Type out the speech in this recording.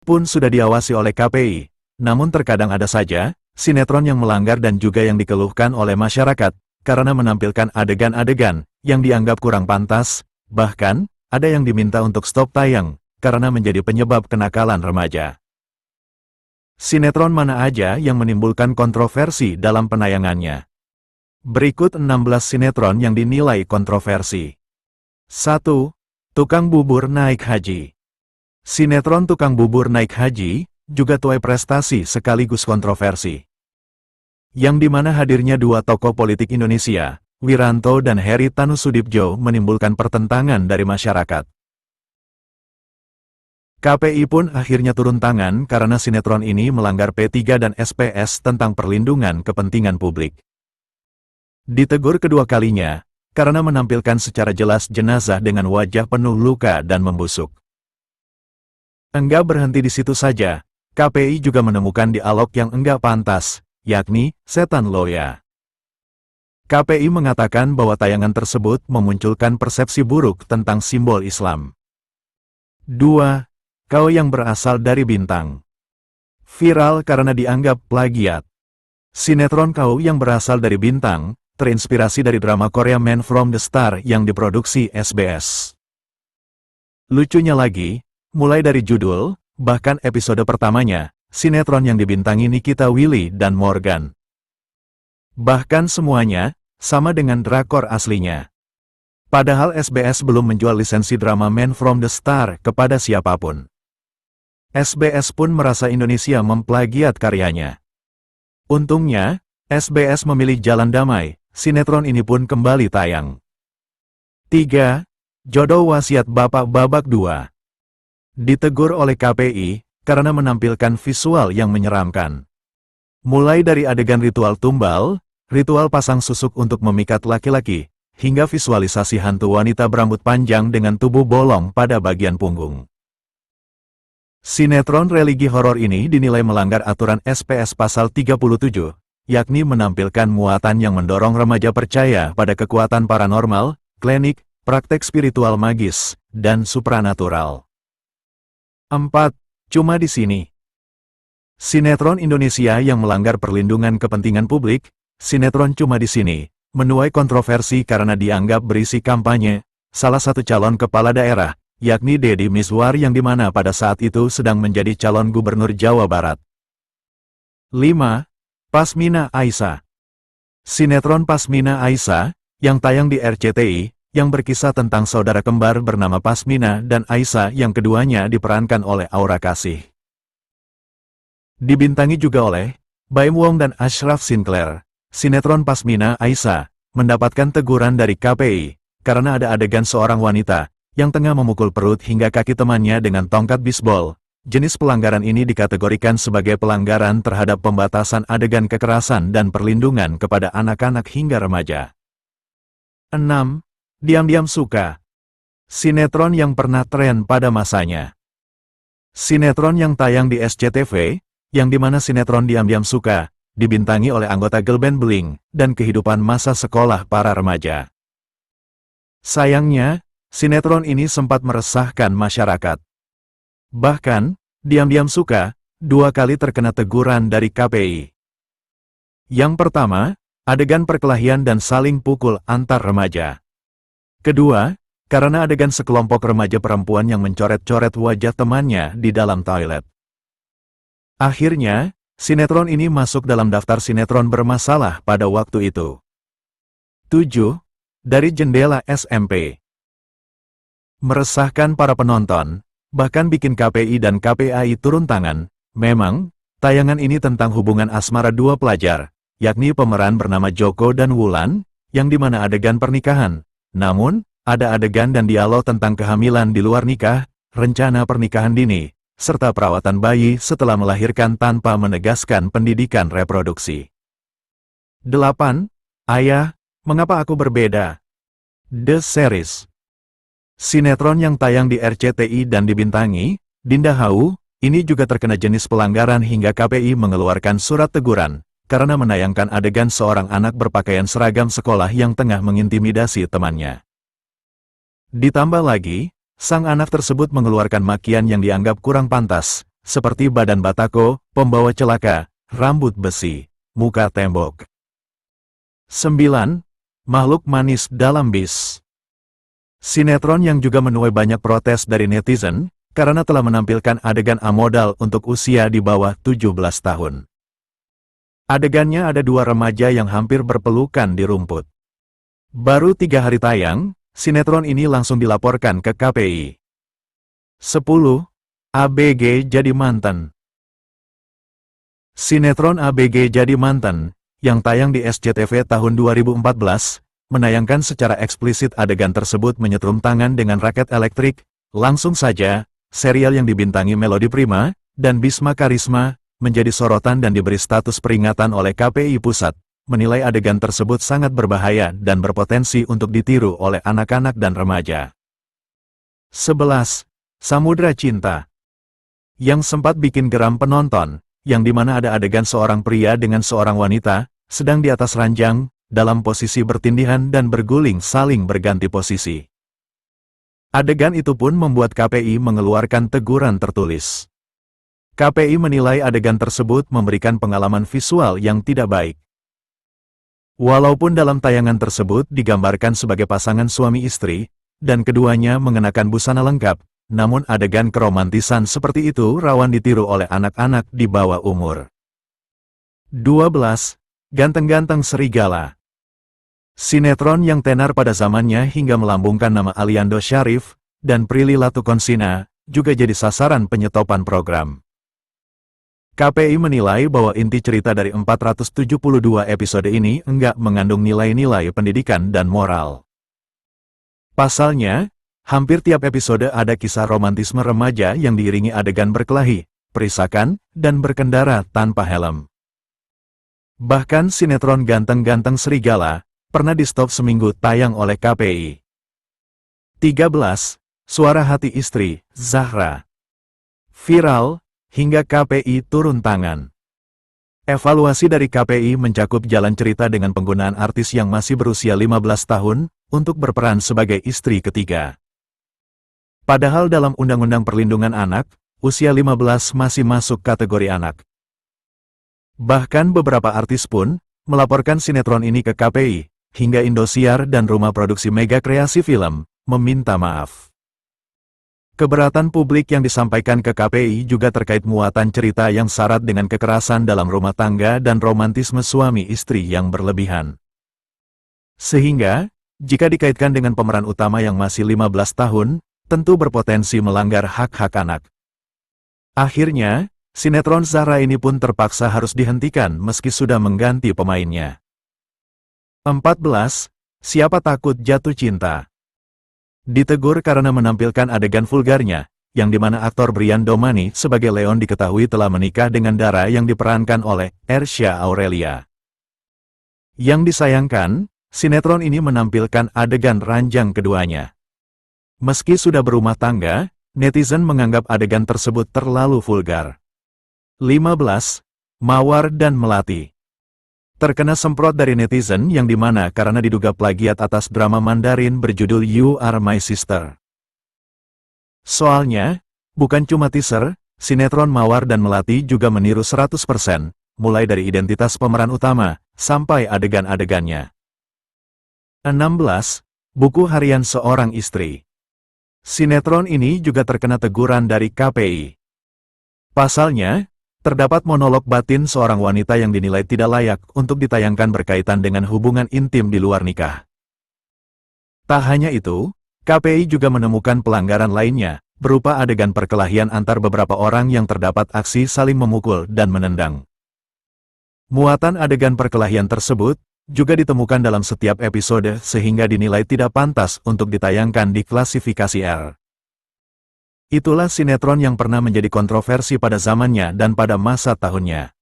pun sudah diawasi oleh KPI. Namun terkadang ada saja sinetron yang melanggar dan juga yang dikeluhkan oleh masyarakat karena menampilkan adegan-adegan yang dianggap kurang pantas, bahkan ada yang diminta untuk stop tayang karena menjadi penyebab kenakalan remaja. Sinetron mana aja yang menimbulkan kontroversi dalam penayangannya? Berikut 16 sinetron yang dinilai kontroversi. 1. Tukang Bubur Naik Haji. Sinetron Tukang Bubur Naik Haji juga tuai prestasi sekaligus kontroversi. Yang dimana hadirnya dua tokoh politik Indonesia, Wiranto dan Heri Tanusudibjo, menimbulkan pertentangan dari masyarakat. KPI pun akhirnya turun tangan karena sinetron ini melanggar P3 dan SPS tentang perlindungan kepentingan publik. Ditegur kedua kalinya, karena menampilkan secara jelas jenazah dengan wajah penuh luka dan membusuk. Enggak berhenti di situ saja, KPI juga menemukan dialog yang enggak pantas, yakni Setan Loya. KPI mengatakan bahwa tayangan tersebut memunculkan persepsi buruk tentang simbol Islam. 2. Kau yang berasal dari bintang. Viral karena dianggap plagiat. Sinetron Kau yang berasal dari bintang terinspirasi dari drama Korea Man from the Star yang diproduksi SBS. Lucunya lagi, mulai dari judul, bahkan episode pertamanya, sinetron yang dibintangi Nikita Willy dan Morgan. Bahkan semuanya sama dengan drakor aslinya. Padahal SBS belum menjual lisensi drama Man from the Star kepada siapapun. SBS pun merasa Indonesia memplagiat karyanya. Untungnya, SBS memilih jalan damai, sinetron ini pun kembali tayang. 3. Jodoh Wasiat Bapak Babak 2. Ditegur oleh KPI, karena menampilkan visual yang menyeramkan. Mulai dari adegan ritual tumbal, ritual pasang susuk untuk memikat laki-laki, hingga visualisasi hantu wanita berambut panjang dengan tubuh bolong pada bagian punggung. Sinetron religi horor ini dinilai melanggar aturan SPS pasal 37, yakni menampilkan muatan yang mendorong remaja percaya pada kekuatan paranormal, klinik, praktek spiritual magis, dan supranatural. 4. Cuma di Sini. Sinetron Indonesia yang melanggar perlindungan kepentingan publik, sinetron Cuma di Sini, menuai kontroversi karena dianggap berisi kampanye salah satu calon kepala daerah, yakni Deddy Mizwar yang dimana pada saat itu sedang menjadi calon gubernur Jawa Barat. 5. Pasmina Aisyah. Sinetron Pasmina Aisyah, yang tayang di RCTI, yang berkisah tentang saudara kembar bernama Pasmina dan Aisyah yang keduanya diperankan oleh Aura Kasih. Dibintangi juga oleh Baim Wong dan Ashraf Sinclair, sinetron Pasmina Aisyah mendapatkan teguran dari KPI, karena ada adegan seorang wanita yang tengah memukul perut hingga kaki temannya dengan tongkat bisbol. Jenis pelanggaran ini dikategorikan sebagai pelanggaran terhadap pembatasan adegan kekerasan dan perlindungan kepada anak-anak hingga remaja. 6. Diam-diam Suka. Sinetron yang pernah tren pada masanya. Sinetron yang tayang di SCTV, yang dimana sinetron Diam-diam Suka, dibintangi oleh anggota girl band Blink, dan kehidupan masa sekolah para remaja. Sayangnya, sinetron ini sempat meresahkan masyarakat. Bahkan, Diam-diam Suka, 2 kali terkena teguran dari KPI. Yang pertama, adegan perkelahian dan saling pukul antar remaja. Kedua, karena adegan sekelompok remaja perempuan yang mencoret-coret wajah temannya di dalam toilet. Akhirnya, sinetron ini masuk dalam daftar sinetron bermasalah pada waktu itu. 7. Dari Jendela SMP. Meresahkan para penonton, bahkan bikin KPI dan KPAI turun tangan. Memang, tayangan ini tentang hubungan asmara dua pelajar, yakni pemeran bernama Joko dan Wulan, yang dimana adegan pernikahan. Namun, ada adegan dan dialog tentang kehamilan di luar nikah, rencana pernikahan dini, serta perawatan bayi setelah melahirkan tanpa menegaskan pendidikan reproduksi. 8. Ayah, Mengapa Aku Berbeda? The Series. Sinetron yang tayang di RCTI dan dibintangi Dinda Hau, ini juga terkena jenis pelanggaran hingga KPI mengeluarkan surat teguran, karena menayangkan adegan seorang anak berpakaian seragam sekolah yang tengah mengintimidasi temannya. Ditambah lagi, sang anak tersebut mengeluarkan makian yang dianggap kurang pantas, seperti badan batako, pembawa celaka, rambut besi, muka tembok. 9. Makhluk manis dalam bis. Sinetron yang juga menuai banyak protes dari netizen, karena telah menampilkan adegan amodal untuk usia di bawah 17 tahun. Adegannya ada dua remaja yang hampir berpelukan di rumput. Baru 3 hari tayang, sinetron ini langsung dilaporkan ke KPI. 10. ABG jadi mantan. Sinetron ABG jadi mantan, yang tayang di SCTV tahun 2014, menayangkan secara eksplisit adegan tersebut menyetrum tangan dengan raket elektrik. Langsung saja, serial yang dibintangi Melody Prima dan Bisma Karisma menjadi sorotan dan diberi status peringatan oleh KPI Pusat, menilai adegan tersebut sangat berbahaya dan berpotensi untuk ditiru oleh anak-anak dan remaja. 11. Samudra Cinta. Yang sempat bikin geram penonton, yang dimana ada adegan seorang pria dengan seorang wanita, sedang di atas ranjang, dalam posisi bertindihan dan berguling saling berganti posisi. Adegan itu pun membuat KPI mengeluarkan teguran tertulis. KPI menilai adegan tersebut memberikan pengalaman visual yang tidak baik. Walaupun dalam tayangan tersebut digambarkan sebagai pasangan suami istri, dan keduanya mengenakan busana lengkap, namun adegan keromantisan seperti itu rawan ditiru oleh anak-anak di bawah umur. 12. Ganteng-ganteng Serigala. Sinetron yang tenar pada zamannya hingga melambungkan nama Aliando Syarif dan Prilly Latukonsina juga jadi sasaran penyetopan program. KPI menilai bahwa inti cerita dari 472 episode ini enggak mengandung nilai-nilai pendidikan dan moral. Pasalnya, hampir tiap episode ada kisah romantisme remaja yang diiringi adegan berkelahi, perisakan, dan berkendara tanpa helm. Bahkan sinetron Ganteng-Ganteng Serigala pernah di-stop seminggu tayang oleh KPI. 13. Suara Hati Istri, Zahra. Viral, hingga KPI turun tangan. Evaluasi dari KPI mencakup jalan cerita dengan penggunaan artis yang masih berusia 15 tahun untuk berperan sebagai istri ketiga. Padahal dalam Undang-Undang Perlindungan Anak, usia 15 masih masuk kategori anak. Bahkan beberapa artis pun melaporkan sinetron ini ke KPI, hingga Indosiar dan rumah produksi Mega Kreasi Film meminta maaf. Keberatan publik yang disampaikan ke KPI juga terkait muatan cerita yang syarat dengan kekerasan dalam rumah tangga dan romantisme suami istri yang berlebihan. Sehingga, jika dikaitkan dengan pemeran utama yang masih 15 tahun, tentu berpotensi melanggar hak-hak anak. Akhirnya, sinetron Zahra ini pun terpaksa harus dihentikan meski sudah mengganti pemainnya. 14. Siapa takut jatuh cinta? Ditegur karena menampilkan adegan vulgarnya, yang dimana aktor Brian Domani sebagai Leon diketahui telah menikah dengan Dara yang diperankan oleh Ersya Aurelia. Yang disayangkan, sinetron ini menampilkan adegan ranjang keduanya. Meski sudah berumah tangga, netizen menganggap adegan tersebut terlalu vulgar. 15. Mawar dan Melati. Terkena semprot dari netizen yang dimana karena diduga plagiat atas drama Mandarin berjudul You Are My Sister. Soalnya, bukan cuma teaser, sinetron Mawar dan Melati juga meniru 100%, mulai dari identitas pemeran utama, sampai adegan-adegannya. 16. Buku Harian Seorang Istri. Sinetron ini juga terkena teguran dari KPI. Pasalnya, terdapat monolog batin seorang wanita yang dinilai tidak layak untuk ditayangkan berkaitan dengan hubungan intim di luar nikah. Tak hanya itu, KPI juga menemukan pelanggaran lainnya, berupa adegan perkelahian antar beberapa orang yang terdapat aksi saling memukul dan menendang. Muatan adegan perkelahian tersebut juga ditemukan dalam setiap episode sehingga dinilai tidak pantas untuk ditayangkan di klasifikasi R. Itulah sinetron yang pernah menjadi kontroversi pada zamannya dan pada masa tahunnya.